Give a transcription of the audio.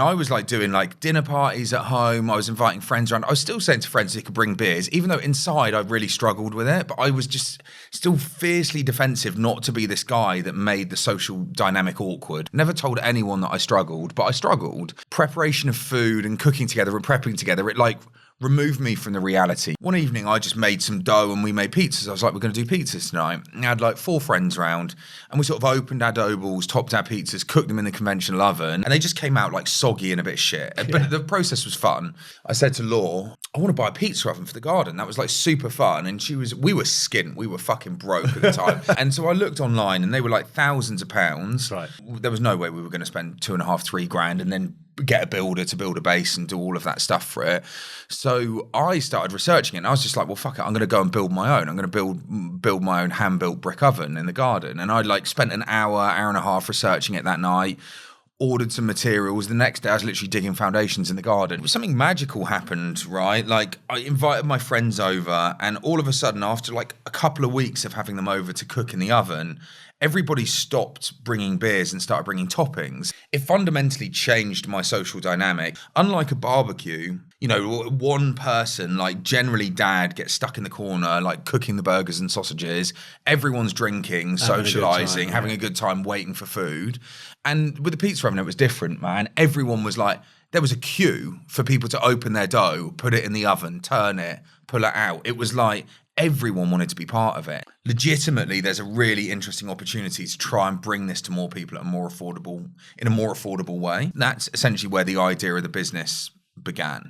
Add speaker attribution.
Speaker 1: I was like doing like dinner parties at home. I was inviting friends around. I was still saying to friends they could bring beers, even though inside I really struggled with it. But I was just still fiercely defensive not to be this guy that made the social dynamic awkward. Never told anyone that I struggled, but I struggled. Preparation of food and cooking together and prepping together, it like removed me from the reality. One evening I just made some dough and we made pizzas. I was like, we're going to do pizzas tonight. And I had like 4 friends round and we sort of opened our dough balls, topped our pizzas, cooked them in the conventional oven, and they just came out like soggy and a bit shit. Yeah. But the process was fun. I said to Law, I want to buy a pizza oven for the garden. That was like super fun. And we were skint. We were fucking broke at the time. And so I looked online and they were like thousands of pounds.
Speaker 2: Right.
Speaker 1: There was no way we were going to spend 2.5-3 grand and then get a builder to build a base and do all of that stuff for it. So I started researching it and I was just like, well, fuck it, I'm going to go and build my own. I'm going to build my own hand-built brick oven in the garden. And I like spent an hour and a half researching it that night, ordered some materials. The next day I was literally digging foundations in the garden. Something magical happened, right? Like I invited my friends over and all of a sudden after like a couple of weeks of having them over to cook in the oven, everybody stopped bringing beers and started bringing toppings. It fundamentally changed my social dynamic. Unlike a barbecue, you know, one person, like generally dad, gets stuck in the corner, like cooking the burgers and sausages. Everyone's drinking, socialising, having a good time, waiting for food. And with the pizza oven, it was different, man. Everyone was like, there was a queue for people to open their dough, put it in the oven, turn it, pull it out. It was like everyone wanted to be part of it. Legitimately, there's a really interesting opportunity to try and bring this to more people in a more affordable way. That's essentially where the idea of the business began.